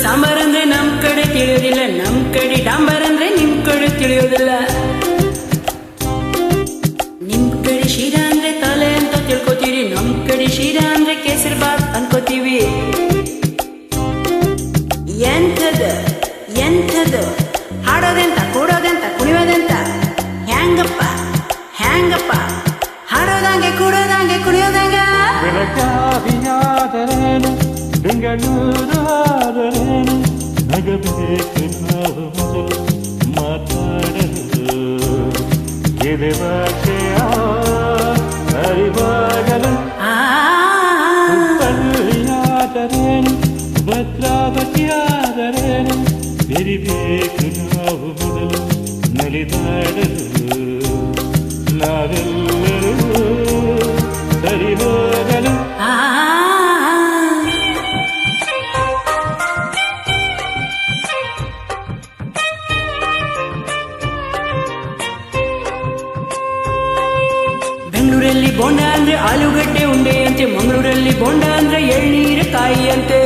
ಸಾಂಬಾರ್ ಅಂದ್ರೆ ನಮ್ ಕಡೆ ತಿಳಿಯೋದಿಲ್ಲ, ನಮ್ ಕಡೆ ಡಾಂಬರ್ ಅಂದ್ರೆ ನಿಮ್ ಕಡೆ ತಿಳಿಯೋದಿಲ್ಲ. ನಿಮ್ ಕಡೆ ಶೀರಾ ಅಂದ್ರೆ ತಲೆ ಅಂತ ತಿಳ್ಕೊತೀವಿ, ನಮ್ ಕಡೆ ಶೀರಾ ಅಂದ್ರೆ ಕೇಸರಿ ಬಾತ್ ಅನ್ಕೋತೀವಿ. ಎಂಥದು ಎಂಥದು ಹಾಡೋದೆಂತ, ಕೂಡೋದೆಂತ, ಕುಣಿಯೋದೆಂತ, ಹ್ಯಾಂಗಪ್ಪ ಹ್ಯಾಂಗಪ್ಪ, ಹಾಡೋದಂಗೆ ಕೂಡೋದಂಗೆ ಕುಣಿಯೋದಂಗ. ಬೆಳಗಾವಿಯಾದರೇನು ಬೆಂಗಳೂರು ಆದರೇನು, ನಗಬೇಕು ನಾವು ಮೊದಲು ಮಾತಾಡಲು, ಎದೆ ಭಾಷೆಯ ಅರಿವಾಗಲು. ಹುಬ್ಬಳ್ಳಿಯಾದರೇನು ಭದ್ರಾವತಿಯಾದರೇನು, ಬೆರಿಬೇಕು ನಾವು ಮೊದಲು ನಲಿದಾಡಲು, ನಾವೆಲ್ಲರೂ ಸರಿ ಹೋಗಲು. ಬೆಂಗಳೂರಲ್ಲಿ ಬೋಂಡ ಅಂದ್ರೆ ಆಲೂಗಡ್ಡೆ ಉಂಡೆ ಅಂತೆ, ಮಂಗಳೂರಲ್ಲಿ ಬೋಂಡ ಅಂದ್ರೆ ಎಳ್ನೀರು ಕಾಯಿ ಅಂತೆ.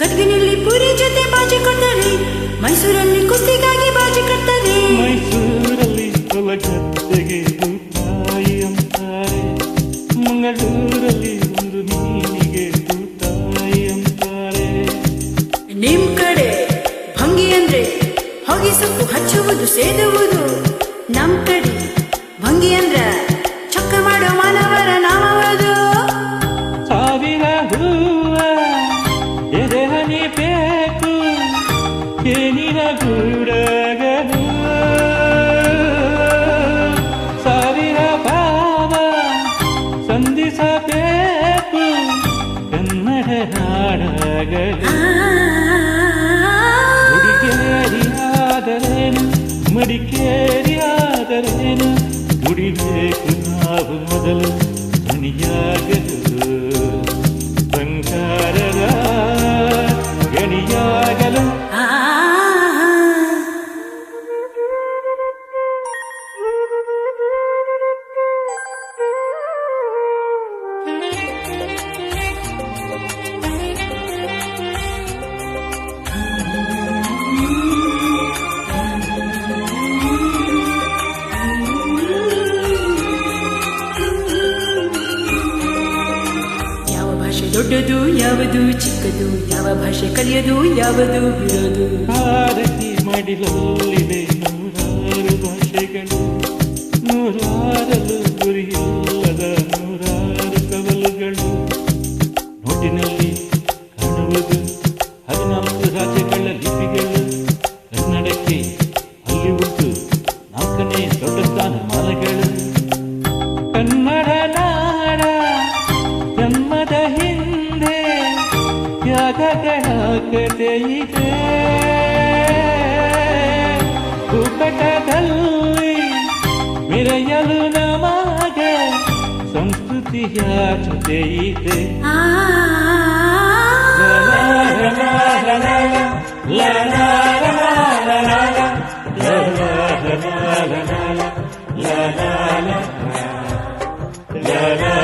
ಗದಗಿನಲ್ಲಿ ಪೂರಿ ಜೊತೆ ಬಾಜಿ ಕೊಡ್ತಾರೆ, ಮೈಸೂರಲ್ಲಿ ಕುಸ್ತಿಗಾಗಿ ಬಾಜಿ ಕಟ್ತಾರೆ. ಮೈಸೂರಲ್ಲಿ ಹೊಲಗದ್ದೆಗೆ ತೂತಾಯಿ ಅಂತಾರೆ, ಮಂಗಳೂರಲ್ಲಿ ಒಂದು ಮೀನಿಗೆ ತೂತಾಯಿ ಅಂತಾರೆ. ನಿಮ್ ಕಡೆ ಭಂಗಿ ಅಂದ್ರೆ ಹೊಗೆ ಸೊಪ್ಪು ಹಚ್ಚುವುದು ಸೇದುವುದು, ನಮ್ ಕಡೆ ಭಂಗಿ ಅಂದ್ರ ಚೊಕ್ಕ ಮಾಡೋ ಮಾನವರ ನಾಮವದು. ಸಾವಿರ ಹೂವ ಎದೆ ಹನಿ ಬೇಕು ಏನಿನ ಗೂಡಗಲು, ಸಾವಿರ ಭಾವ ಸಂಧಿಸಬೇಕು ಕನ್ನಡ ಹಾಡಗಲು. ಹುಡುಗೇರಿಯಾದರೇನು ಮಡಿಕೇರಿಯಾದರೇನು, ದುಡಿಬೇಕು ನಾವು ಮೊದಲು ಧ್ವನಿಯಾಗಲು, ಬಂಗಾರದ ಗಣಿಯಾಗಲು. ದೊಡ್ಡದು ಯಾವುದು ಚಿಕ್ಕದು, ಯಾವ ಭಾಷೆ ಕಲಿಯೋದು ಯಾವುದು ಬಿಡೋದು. ಭಾರತಿ ಮಡಿಲಲ್ಲಿದೆ ನೂರಾರು ಭಾಷೆಗಳು, ನೂರಾರಲು ಗುರಿಯಿಲ್ಲದ ನೂರಾರು ಕವಲುಗಳು. ನೋಟಿನಲ್ಲಿ ಕಾಣುವುದು 14 ರಾಜ್ಯಗಳ ಲಿಪಿಗಳು, ಕನ್ನಡಕ್ಕೆ ಅಲ್ಲಿ ಉಂಟು 4ನೇ ದೊಡ್ಡ ಸ್ಥಾನಮಾನಗಳು. ಕನ್ನಡ ನಾಡ ಜನ್ಮದ ಹಿಂದೆ ತ್ಯಾಗಗಳ ಕಥೆ ಇದೆ, ಭೂಪಟದಲ್ಲಿ ಮೆರೆಯಲು ನಮಗೆ ಸಂಸ್ಕೃತಿಯ ಜೊತೆ ಇದೆ. La la